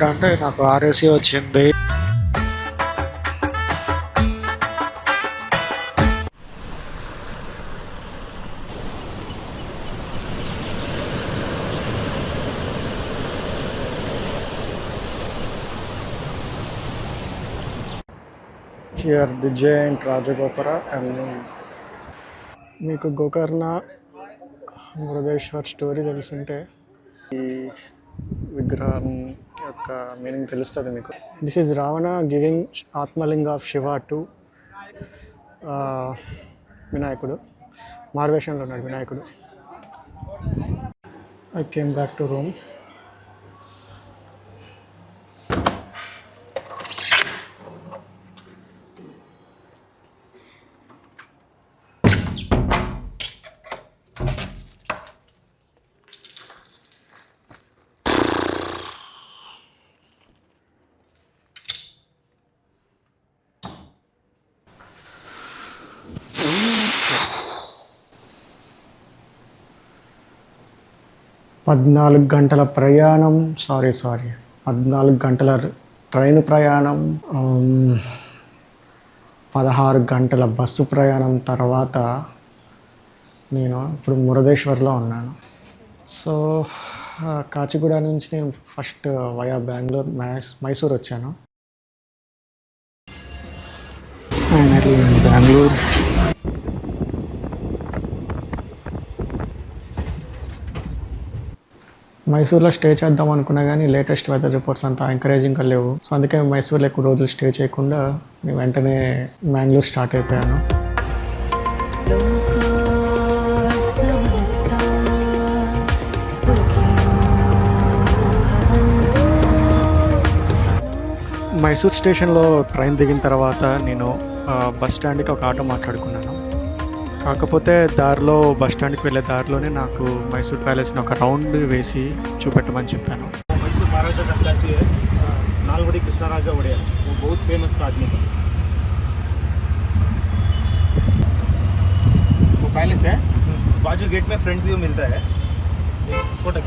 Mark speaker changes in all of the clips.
Speaker 1: అంటే నాకు ఆర్ఎస్సీ వచ్చింది. Here the giant Rajagopura. And మీకు గోకర్ణ మురుదేశ్వర్ స్టోరీ తెలుసుంటే ఈ విగ్రహం యొక్క మీనింగ్ తెలుస్తుంది మీకు. This is Ravana giving Atmalinga of Shiva to వినాయకుడు. మార్వేషంలో ఉన్నాడు వినాయకుడు. I came back to room. పద్నాలుగు గంటల ప్రయాణం, 14 గంటల ట్రైన్ ప్రయాణం, 16 గంటల బస్సు ప్రయాణం తర్వాత నేను ఇప్పుడు మురుదేశ్వర్లో ఉన్నాను. సో కాచిగూడ నుంచి నేను ఫస్ట్ వయా బెంగళూరు మైసూర్ వచ్చాను. బెంగళూరు మైసూర్లో స్టే చేద్దాం అనుకున్నా కానీ లేటెస్ట్ వెదర్ రిపోర్ట్స్ అంతా ఎంకరేజింగ్గా లేవు. సో అందుకే మైసూర్లో ఎక్కువ రోజులు స్టే చేయకుండా నేను వెంటనే బెంగళూరు స్టార్ట్ అయిపోయాను. మైసూర్ స్టేషన్లో ట్రైన్ దిగిన తర్వాత నేను బస్ స్టాండ్కి ఒక ఆటో మాట్లాడుకున్నాను. కాకపోతే దారిలో బస్ స్టాండ్కి వెళ్ళే దారిలోనే నాకు మైసూర్ ప్యాలెస్ని ఒక రౌండ్ వేసి చూపెట్టమని చెప్పాను.
Speaker 2: మైసూర్ महाराजा का स्टैचू है, नालवड़ी कृष्णराजा वड़िया, वो बहुत फेमस आदमी था. वो पैलेस है, बाजू गेट में फ्रंट व्यू मिलता है. फोटो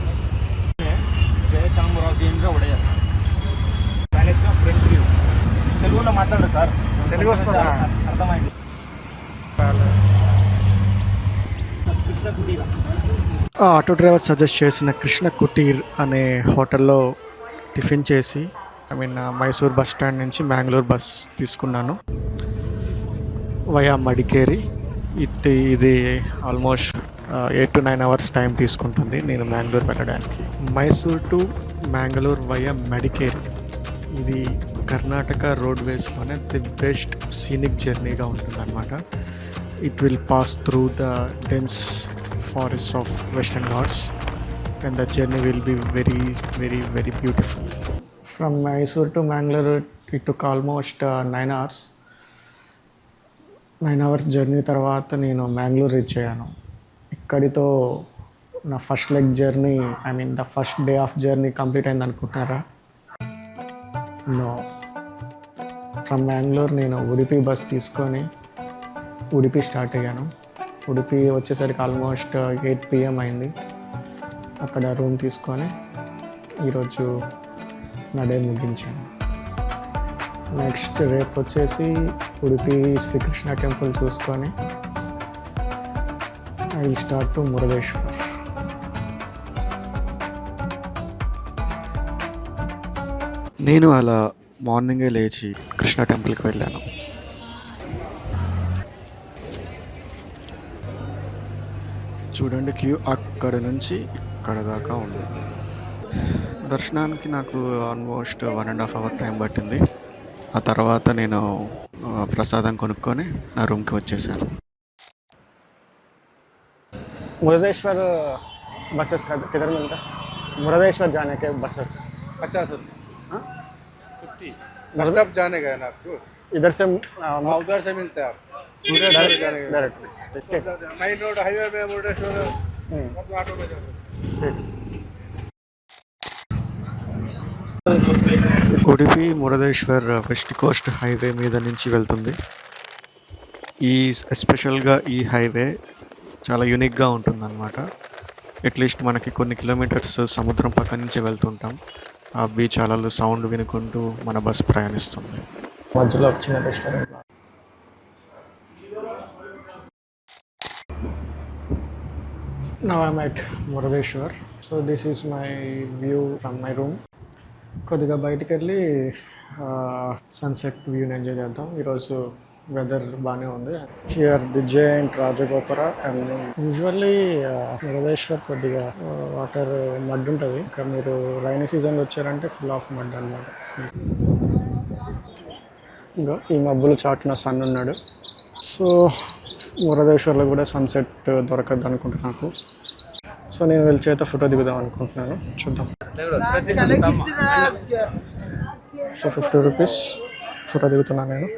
Speaker 2: जय चामराजेंद्र वड़िया पैलेस का फ्रंट व्यू. తెలుగులో మాట్లాడు సార్.
Speaker 1: తెలుగు వస్తుందా?
Speaker 2: అర్థమైంది.
Speaker 1: ఆటో డ్రైవర్ సజెస్ట్ చేసిన కృష్ణ కుటీర్ అనే హోటల్లో టిఫిన్ చేసి మైసూర్ బస్ స్టాండ్ నుంచి బెంగళూరు బస్ తీసుకున్నాను వయా మడికేరి. ఇది ఆల్మోస్ట్ 8 to 9 hours టైం తీసుకుంటుంది నేను బెంగళూరు వెళ్ళడానికి. మైసూర్ టు బెంగళూరు వయా మడికేరి ఇది కర్ణాటక రోడ్వేస్లోనే ది బెస్ట్ సీనిక్ జర్నీగా ఉంటుందన్నమాట. It will pass through the dense forests of Western Ghats and the journey will be very, very, very beautiful. From Mysore to Mangalore it took almost 9 hours. 9 hours journey తర్వాత నేను Mangalore reach అయ్యాను. ఇక్కడితో నా first leg journey the first day of journey complete అయింది అనుకుంటున్నారా? No. From Mangalore నేను Udupi bus తీసుకొని Udupi start అయ్యాను. ఉడిపి వచ్చేసరికి ఆల్మోస్ట్ 8 PM అయింది. అక్కడ రూమ్ తీసుకొని ఈరోజు నా డే ముగించాను. నెక్స్ట్ రేపు వచ్చేసి ఉడిపి శ్రీకృష్ణ టెంపుల్ చూసుకొని I will start to Murudeshwar. నేను అలా మార్నింగే లేచి కృష్ణ టెంపుల్కి వెళ్ళాను. చూడండి క్యూ అక్కడ నుంచి ఇక్కడ దాకా ఉంది. దర్శనానికి నాకు ఆల్మోస్ట్ 1.5 hour టైం పట్టింది. ఆ తర్వాత నేను ప్రసాదం కొనుక్కొని నా రూమ్కి వచ్చేసాను. मुरुदेश्वर बसेस का किधर मिलता है? मुरुदेश्वर जाने के बसेस
Speaker 2: 50 रुपये 50 बस स्टॉप जाने का है ना आपको?
Speaker 1: इधर से
Speaker 2: उधर से मिलता है आपको
Speaker 1: main road highway में मुर्डेश्वर मतलब ऑटो में जाओ. ఉడిపి మురదేశ్వర్ వెస్ట్ కోస్ట్ హైవే మీద నుంచి వెళ్తుంది. ఎస్పెషల్గా ఈ హైవే చాలా యూనిక్గా ఉంటుందన్నమాట. అట్లీస్ట్ మనకి కొన్ని కిలోమీటర్స్ సముద్రం పక్క నుంచి వెళ్తుంటాం. ఆ బీచ్ అలలు సౌండ్ వినుకుంటూ మన బస్ ప్రయాణిస్తుంది. మధ్యలో ఒక చిన్న restaurant. Now I'm at మురదేశ్వర్. So this is my view from my room. కొద్దిగా బయటికి వెళ్ళి సన్సెట్ వ్యూని ఎంజాయ్ చేద్దాం. ఈరోజు వెదర్ బాగానే ఉంది. Here the giant Rajagopura. And usually Murudeshwar కొద్దిగా వాటర్ మడ్ ఉంటుంది. ఇంకా మీరు రైనీ సీజన్లో వచ్చారంటే ఫుల్ ఆఫ్ మడ్ అన్నమాట. ఇంకా ఈ మబ్బులు చాటున సన్ ఉన్నాడు. సో మురదేశ్వర్లో కూడా సన్సెట్ దొరకద్దు అనుకుంటున్నాను నాకు. సో నేను వీళ్ళ చేత ఫోటో దిగుదాం అనుకుంటున్నాను. చూద్దాం. సో 50 రూపీస్ ఫోటో దిగుతున్నాను నేను.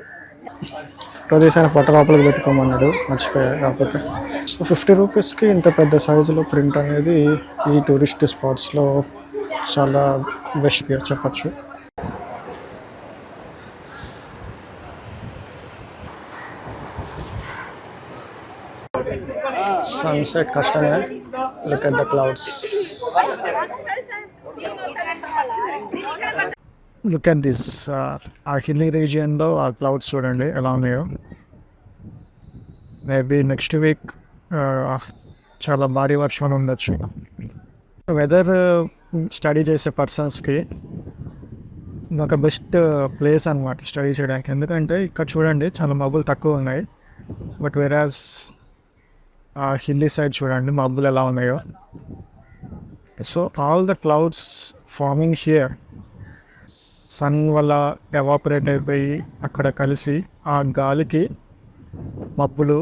Speaker 1: ఫోటో తీసిన ఫోటో లోపలికి పెట్టుకోమన్నాడు, మర్చిపోయా కాకపోతే. సో 50 రూపీస్కి ఇంత పెద్ద సైజులో ప్రింట్ అనేది ఈ టూరిస్ట్ స్పాట్స్లో చాలా బెస్ట్ చెప్పచ్చు. సన్సెట్ కష్టమే. Look at the clouds. Look at this. ఆ హిల్లీ రీజియన్లో ఆ క్లౌడ్స్ చూడండి ఎలా ఉన్నాయో. మేబీ నెక్స్ట్ వీక్ చాలా భారీ వర్షాలు ఉండొచ్చు. వెదర్ స్టడీ చేసే పర్సన్స్కి ఒక బెస్ట్ ప్లేస్ అనమాట స్టడీ చేయడానికి. ఎందుకంటే ఇక్కడ చూడండి చాలా మబ్బులు తక్కువ ఉన్నాయి. బట్ వెరాజ్ హిల్లీ సైడ్ చూడండి మబ్బులు ఎలా ఉన్నాయో. So all the clouds forming here sun వల్ల ఎవాపరేట్ అయిపోయి అక్కడ కలిసి ఆ గాలికి మబ్బులు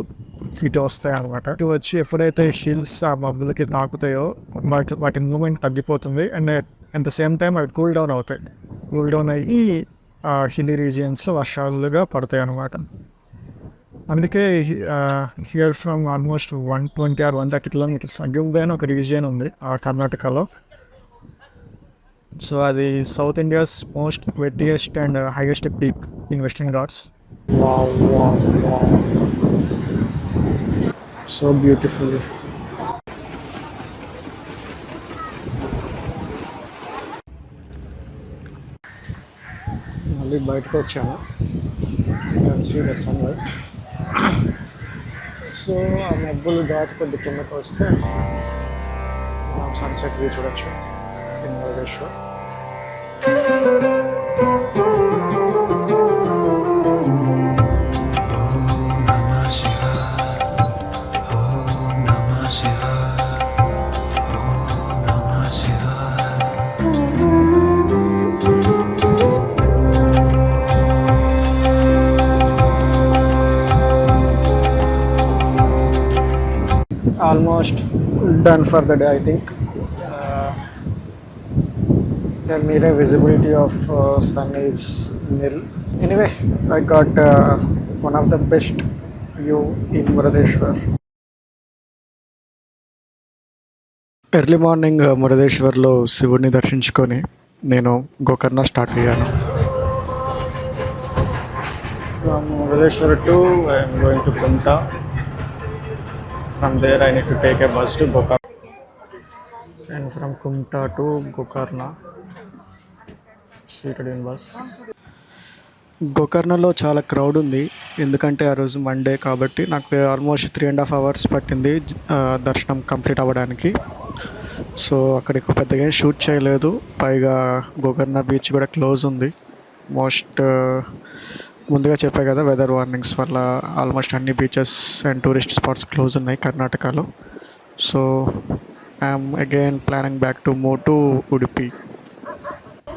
Speaker 1: ఇటు వస్తాయి అన్నమాట. ఇటు వచ్చి ఎప్పుడైతే హిల్స్ ఆ మబ్బులకి తాకుతాయో వాటి మూమెంట్ తగ్గిపోతుంది. And at the same time అవి కూల్ డౌన్ అవుతాయి. కూల్ డౌన్ అయ్యి హిల్లీ రీజియన్స్లో వర్షాలుగా పడతాయి అన్నమాట. అందుకే here from almost 120 or 130 kilometres Agumbe అని ఒక రీజియన్ ఉంది కర్ణాటకలో. సో అది south India's most wettiest and highest peak in Western Ghats. So beautiful. మళ్ళీ బయటకు వచ్చాము. You can see the sunlight. So ఆ మబ్బులు దాటి కొద్ది కిందకు వస్తే మనం సన్సెట్ వ్యూ చూడొచ్చు in మురదేశ్వర్. Almost done for the day, I think. The mere visibility of sun is nil. Anyway, I got one of the best view in Muradeshwar. Early morning మురదేశ్వర్లో శివుడిని దర్శించుకొని నేను గోకర్ణ స్టార్ట్ అయ్యాను. From Muradeshwar to I am going to Kumta. From there I need to take a bus to Gokarna, and from Kumta to Gokarna seated in bus. గోకర్ణలో చాలా crowd ఉంది. ఎందుకంటే ఆ రోజు మండే కాబట్టి నాకు ఆల్మోస్ట్ 3.5 hours పట్టింది దర్శనం కంప్లీట్ అవ్వడానికి. సో అక్కడికి పెద్దగా షూట్ చేయలేదు. పైగా గోకర్ణ బీచ్ కూడా క్లోజ్ ఉంది. ముందుగా చెప్పా కదా వెదర్ వార్నింగ్స్ వల్ల ఆల్మోస్ట్ అన్ని beaches and tourist spots close ఉన్నాయి కర్ణాటకలో. So I'm again planning back to move to Udupi.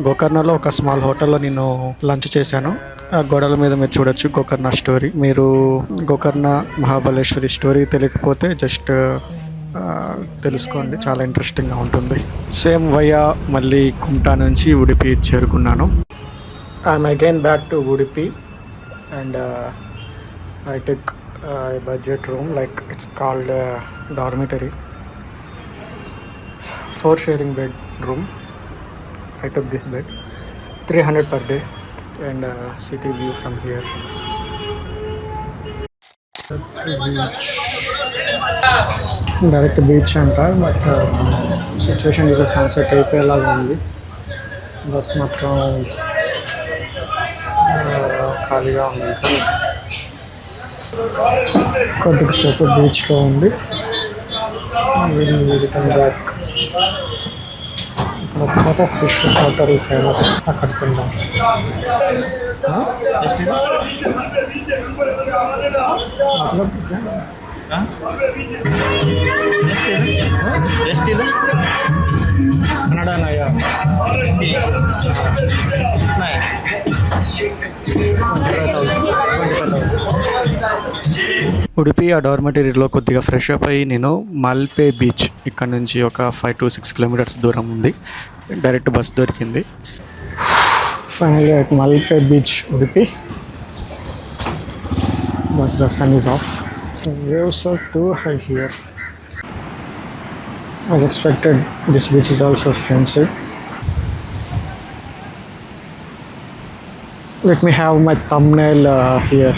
Speaker 1: గోకర్ణలో ఒక స్మాల్ హోటల్లో నేను లంచ్ చేశాను. ఆ గోడల మీద మీరు చూడొచ్చు గోకర్ణ స్టోరీ. మీరు గోకర్ణ మహాబలేశ్వరి స్టోరీ తెలియకపోతే జస్ట్ తెలుసుకోండి, చాలా ఇంట్రెస్టింగ్గా ఉంటుంది. సేమ్ వయా మళ్ళీ కుంటా నుంచి ఉడిపి చేరుకున్నాను. I'm again back to Udupi and I took a budget room, like it's called dormitory. 4 sharing bedroom. I took this bed. 300 per day, and city view from here. Beach. Direct beach అంట, but situation చూసే sunset అయిపోయేలాగా ఉంది. Bus మాత్రం ఖాళీగా ఉంది. కొద్దిగా సేపు బీచ్లో ఉంది. Return back. ఇక్కడ ఒక చోట ఫిష్ హోటల్ ఫేమస్, అక్కడికి వెళ్దాం. मतलब क्या?
Speaker 2: ಎಷ್ಟು
Speaker 1: कन्नड़ नया
Speaker 2: कितना है?
Speaker 1: 25,000. ఉడిపి ఆ డార్మెటరీలో కొద్దిగా ఫ్రెష్ అప్ అయ్యి నేను మల్పే బీచ్, ఇక్కడ నుంచి ఒక 5 to 6 kilometers దూరం ఉంది. డైరెక్ట్ బస్ దొరికింది. Finally at మల్పే beach Udupi. But the sun is off. The waves are too high here. As expected, this beach is also fenced. Let me have my thumbnail here.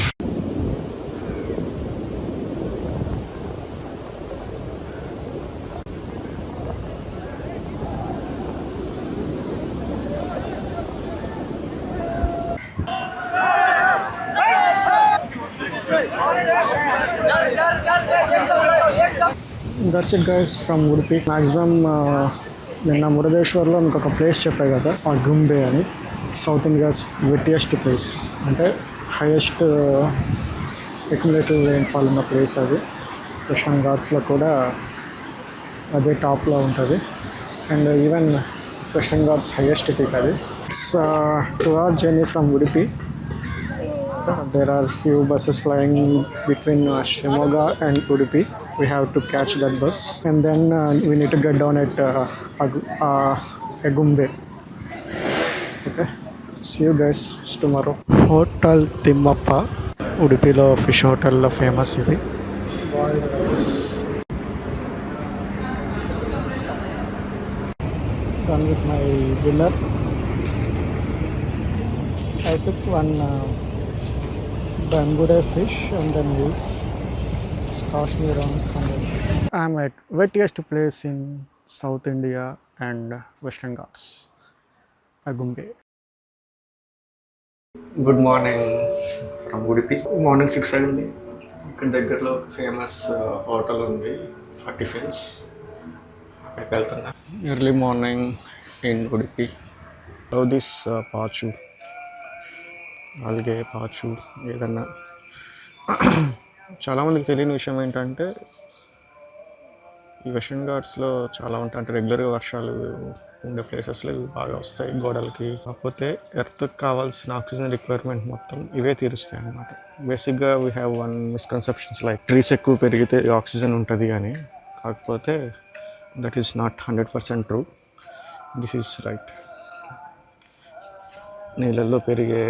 Speaker 1: That's it guys from Udupi. Maximum నిన్న మురుదేశ్వర్లో మీకు ఒక place చెప్పాయి కదా, అగుంబే అని. South India's wettiest place, అంటే highest accumulative rainfall ఉన్న place అది. వెస్టర్న్ ఘాట్స్లో కూడా అదే టాప్లో ఉంటుంది. And even Western Ghats highest peak అది. It's 2 hour journey from Udupi. There are few buses flying between Shimoga and Udupi. We have to catch that bus, and then we need to get down at Agumbe. Okay, see you guys tomorrow. Hotel Timmappa, Udupilo fish hotel lo famous idi. Done with my dinner. I took one bamboo fish and then this cost me around 100. I'm at wettiest place in South India and Western Ghats, Agumbe. Good morning from Udupi. Morning 6 అయింది. ఇక్కడ దగ్గరలో ఒక famous hotel ఉంది, 40 Fins. అక్కడికి వెళ్తున్నా. Early morning in Udupi. How this పాచు, అలాగే పాచు ఏదన్నా. చాలామందికి తెలియని విషయం ఏంటంటే ఈ వెస్టర్న్ ఘాట్స్లో చాలా ఉంటాయి, అంటే రెగ్యులర్గా వర్షాలు ఉండే ప్లేసెస్లో ఇవి బాగా వస్తాయి గోడలకి. కాకపోతే ఎర్త్కి కావాల్సిన ఆక్సిజన్ రిక్వైర్మెంట్ మొత్తం ఇవే తీరుస్తాయి అన్నమాట. బేసిక్గా we have one misconceptions like trees ఎక్కువ పెరిగితే ఆక్సిజన్ ఉంటుంది అని. కాకపోతే that is not 100% true. This is right. నీళ్ళల్లో పెరిగే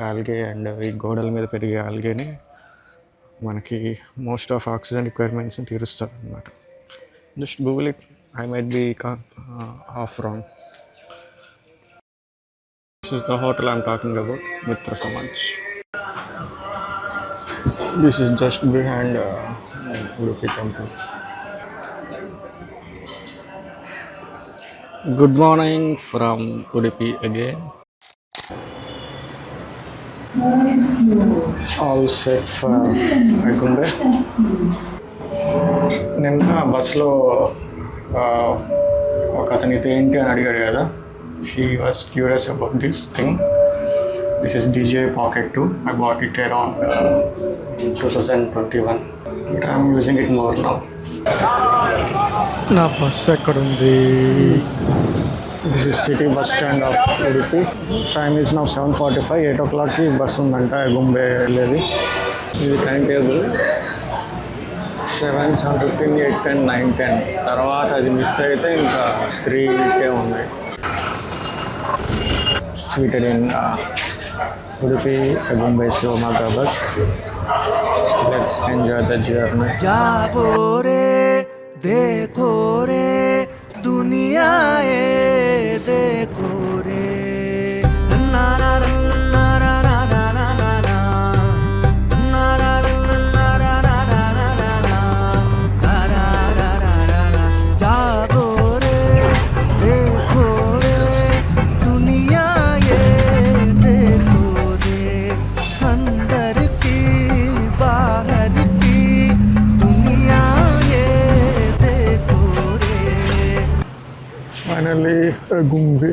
Speaker 1: ఆల్గే అండ్ ఈ గోడల మీద పెరిగే ఆల్గేని మనకి మోస్ట్ ఆఫ్ ఆక్సిజన్ రిక్వైర్మెంట్స్ని తీరుస్తుంది అన్నమాట. Just Google it, I might be of wrong. This is the hotel I'm talking about, Mitra Samaj. This is just behind Udupi temple. Good morning from Udupi again. All set for Agumbe. నిన్న బస్లో ఒక అతనితో ఏంటి అని అడిగాడు కదా. He was curious about this thing. This is DJI Pocket 2. I bought it around 2021. But I'm using it more now. నా bus ఎక్కడుంది? This is city bus stand of Udupi. Time is now 7:45. 8 o'clockకి bus ఉందంట అగుంబే వెళ్ళేది. ఇది time table. 7, 7:15, 8, 10, 9, 10 తర్వాత అది miss అయితే ఇంకా 3 ఉన్నాయి. Seated in Udupi Agumbe Shimoga bus. Let's enjoy the journey.
Speaker 3: जागो रे देखो रे दुनिया ये देखो रे ना ना ना ना ना ना ना ना ना ना ना ना ना ना ना ना ना जागो रे देखो रे दुनिया ये देखो रे अंदर की बाहर की दुनिया ये देखो रे
Speaker 1: Finally, Agumbe.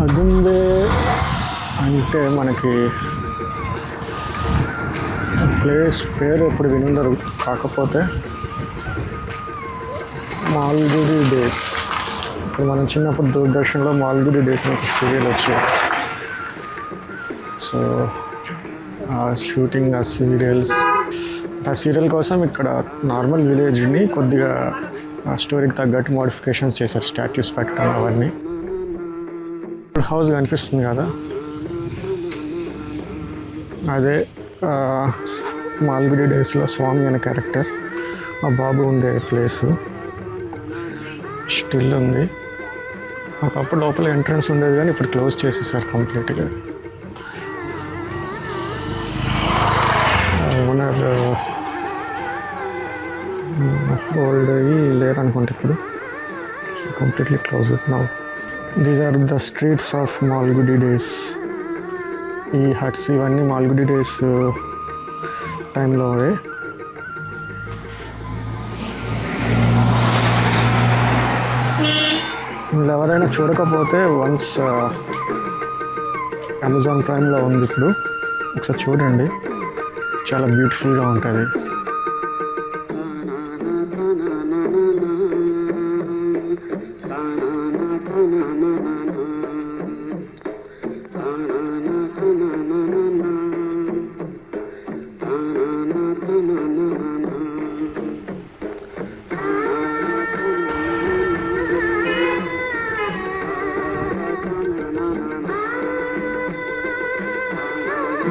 Speaker 1: అగుంబే అంటే మనకి ప్లేస్ పేరు ఎప్పుడు వినుండరు, కాకపోతే మాల్గుడి డేస్. ఇప్పుడు మనం చిన్నప్పుడు దూరదర్శన్లో మాల్గుడి డేస్ అని ఒక సీరియల్ వచ్చేది. సో ఆ షూటింగ్, ఆ సీరియల్ కోసం ఇక్కడ నార్మల్ విలేజ్ని కొద్దిగా ఆ స్టోరీకి తగ్గట్టు మోడిఫికేషన్స్ చేశారు, స్టాట్యూస్ పెట్టడం అవన్నీ. హౌస్ కనిపిస్తుంది కదా, అదే మాల్గుడి డేస్లో స్వామి అనే క్యారెక్టర్, ఆ బాబు ఉండే ప్లేసు స్టిల్ ఉంది. ఒకప్పుడు లోపల ఎంట్రన్స్ ఉండేది కానీ ఇప్పుడు క్లోజ్ చేసేసారు కంప్లీట్గా. ఓనర్ ఓల్డ్ అయ్యి లేరు అనుకుంటే ఇప్పుడు, so completely close now. These are the streets of Malgudi Days. ఈ హట్స్ ఇవన్నీ మాల్గుడి డేస్ టైంలో వీళ్ళు ఎవరైనా చూడకపోతే వన్స్ అమెజాన్ ప్రైమ్లో ఉంది ఇప్పుడు, ఒకసారి చూడండి, చాలా బ్యూటిఫుల్గా ఉంటుంది.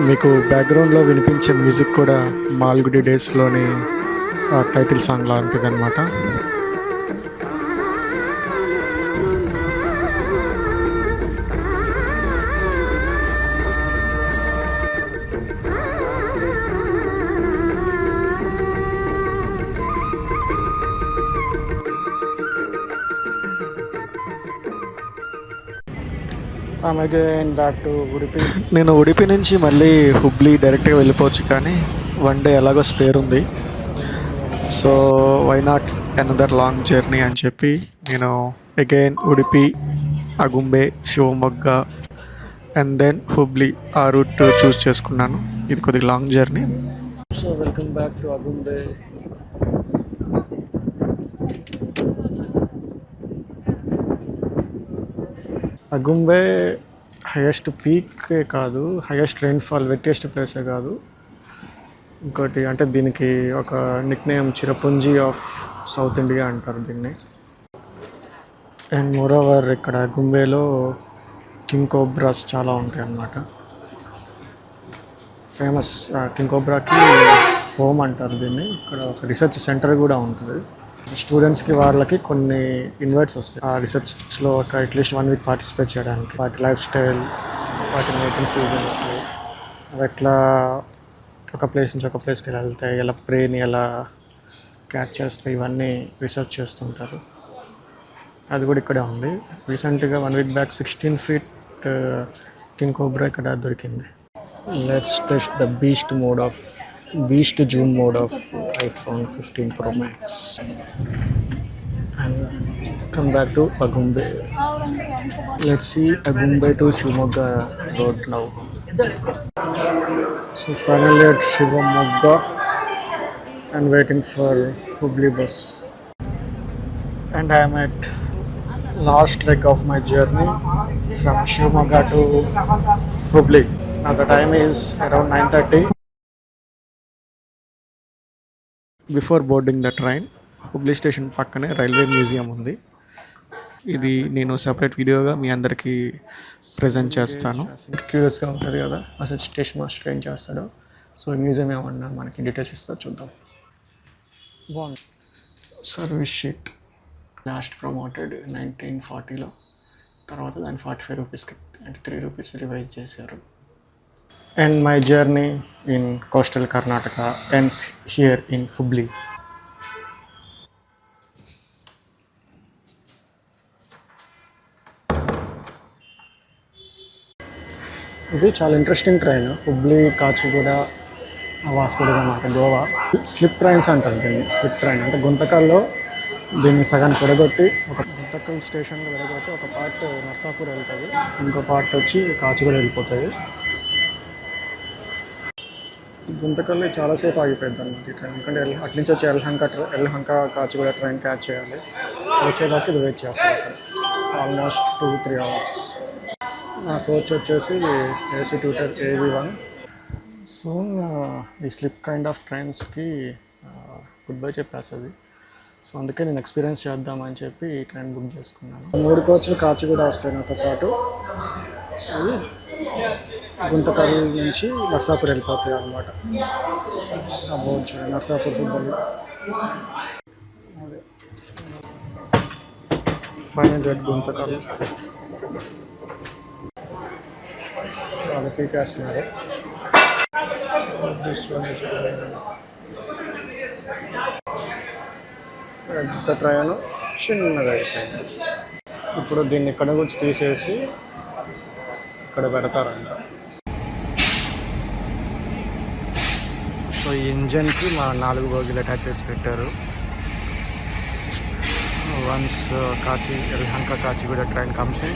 Speaker 1: మీకు బ్యాక్గ్రౌండ్లో వినిపించే మ్యూజిక్ కూడా మాల్గుడి డేస్లోని టైటిల్ సాంగ్ లాంటిది అనమాట. నేను ఉడిపి నుంచి మళ్ళీ హుబ్లీ డైరెక్ట్గా వెళ్ళిపోవచ్చు, కానీ వన్ డే ఎలాగో స్పేర్ ఉంది. So why not another long journey అని చెప్పి నేను again Udupi, Agumbe, Shivamogga and then Hubli ఆ రూట్ చూస్ చేసుకున్నాను. ఇది కొద్దిగా long journey. So welcome back to Agumbe. Agumbe highest పీకే కాదు, హైయెస్ట్ రెయిన్ఫాల్, వెట్టెస్ట్ ప్లేసే కాదు, ఇంకోటి అంటే దీనికి ఒక Nick name Cherrapunji of south India అంటారు దీన్ని. అండ్ మోరోవర్ ఇక్కడ అగుంబేలో కింగ్ కోబ్రాస్ చాలా ఉంటాయి అన్నమాట. ఫేమస్ కింగ్ కోబ్రాకి హోమ్ అంటారు దీన్ని. ఇక్కడ ఒక రీసెర్చ్ సెంటర్ కూడా ఉంటుంది. స్టూడెంట్స్కి వాళ్ళకి కొన్ని ఇన్వైట్స్ వస్తాయి ఆ రీసెర్చ్లో ఒక అట్లీస్ట్ 1 వీక్ పార్టిసిపేట్ చేయడానికి. వాటి లైఫ్ స్టైల్, వాటి మేకింగ్ సీజన్స్, అవి ఎట్లా ఒక ప్లేస్ నుంచి ఒక ప్లేస్కి వెళ్తాయి, ఎలా ప్రేని ఎలా క్యాచ్ చేస్తాయి, ఇవన్నీ రీసెర్చ్ చేస్తుంటారు. అది కూడా ఇక్కడే ఉంది. రీసెంట్గా 1 week back 16 feet king cobra ఇక్కడ దొరికింది. Let's test the beast zoom mode of iPhone 15 Pro Max and come back to Agumbe. Let's see Agumbe to Shivamogga road now. So finally at Shivamogga and waiting for Hubli bus, and I am at last leg of my journey from Shivamogga to Hubli. Now the time is around 9:30. Before boarding the train, Hubli station పక్కనే railway museum ఉంది. ఇది నేను separate వీడియోగా మీ అందరికీ present చేస్తాను. క్యూరియస్గా ఉంటుంది కదా అసలు station master ఏం చేస్తాడో. సో మ్యూజియం ఏమన్నా మనకి డీటెయిల్స్ ఇస్తారో చూద్దాం. బాగుంది. సర్వీస్ షీట్ లాస్ట్ ప్రమోటెడ్ 1940లో, తర్వాత దాన్ని 45 రూపీస్కి అంటే 3 రూపీస్ రివైజ్ చేశారు. And my journey in coastal Karnataka ends here in Hubli. ఇది చాలా ఇంట్రెస్టింగ్ ట్రైన్. హుబ్లీ, కాచిగూడ, వాస్కో డి గామా అంటే గోవా. స్లిప్ ట్రైన్స్ అంటారు దీన్ని. స్లిప్ ట్రైన్ అంటే గుంతకల్లో దీన్ని సగాన్ని విడగొట్టి, ఒక గుంతకల్ స్టేషన్లో విడగొట్టి ఒక పార్ట్ నర్సాపూర్ వెళ్తుంది, ఇంకో పార్ట్ వచ్చి కాచిగూడ వెళ్ళిపోతుంది. గుంతకల్లో చాలాసేపు ఆగిపోయింది అన్నమాట ఈ ట్రైన్. ఎందుకంటే అటు నుంచి వచ్చి ఎల్హంక కాచిగూడ ట్రైన్ క్యాచ్ చేయాలి. వచ్చేదాకా ఇది వెయిట్ చేస్తాను ఇక్కడ ఆల్మోస్ట్ 2-3 అవర్స్. నా కోచ్ వచ్చేసి ఏసీ ట్యూటర్ AV1. సో ఈ స్లిప్ కైండ్ ఆఫ్ ట్రైన్స్కి గుడ్ బై చెప్పేస్తుంది. సో అందుకే నేను ఎక్స్పీరియన్స్ చేద్దామని చెప్పి ఈ ట్రైన్ బుక్ చేసుకున్నాను. 3 కోచ్లు కాచిగూడ వస్తాయి నాతో పాటు. అవి గుంతకల్ నుంచి నర్సాపూర్ వెళ్ళిపోతాయి అన్నమాట. అవ్వచ్చు నర్సాపూర్ హుబ్బలి. అదే ఫైనల్ ఎట్ గుంతకల్. సో అది పీకేస్తున్నారు. పెద్ద ట్రైన్ చిన్నగా అయిపోయింది. ఇప్పుడు దీన్ని ఇక్కడ నుంచి తీసేసి ఇక్కడ పెడతారంట. సో ఈ ఇంజన్కి మా 4 బోగీలు అటాచ్ చేసి పెట్టారు. Once Yelahanka Kachiguda train comes in,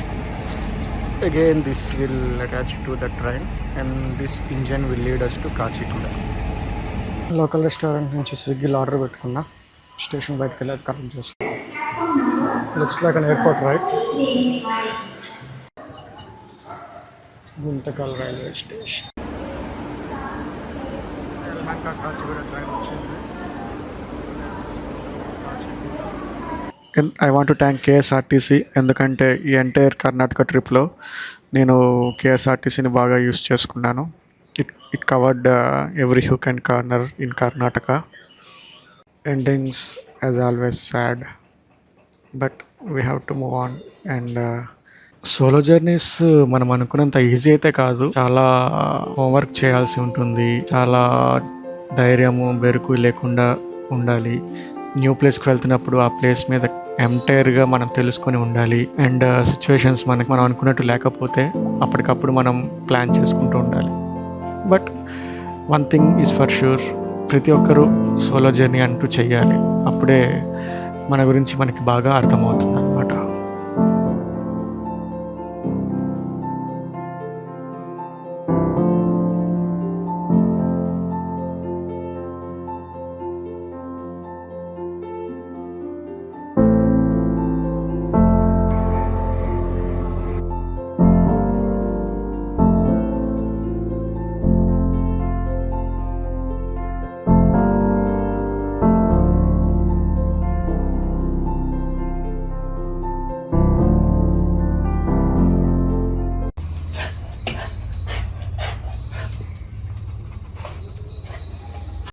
Speaker 1: again this will attach to the train and this engine will lead us to Kachiguda. Local restaurant నుంచి స్విగ్గీలో ఆర్డర్ పెట్టుకున్నా. స్టేషన్ బయటకు వెళ్ళి కలెక్ట్ చేసుకున్నా. Looks like an airport right. Guntakal railway station. Yelahanka Kachiguda train వచ్చింది. I want to thank KSRTC, ఎందుకంటే ఈ entire Karnataka ట్రిప్లో నేను KSRTCని బాగా యూస్ చేసుకున్నాను. It covered every hook and corner in Karnataka. Endings as always sad, but we have to move on. And solo journeys మనం అనుకున్నంత easy అయితే కాదు. చాలా హోంవర్క్ చేయాల్సి ఉంటుంది. చాలా ధైర్యము బెరుకు లేకుండా ఉండాలి. న్యూ ప్లేస్కి వెళ్తున్నప్పుడు ఆ ప్లేస్ మీద ఎంటైర్గా మనం తెలుసుకొని ఉండాలి. అండ్ సిచ్యువేషన్స్ మనం అనుకున్నట్టు లేకపోతే అప్పటికప్పుడు మనం ప్లాన్ చేసుకుంటూ ఉండాలి. But one thing is for sure, ప్రతి ఒక్కరూ సోలో జర్నీ అంటూ చెయ్యాలి. అప్పుడే మన గురించి మనకి బాగా అర్థమవుతుంది.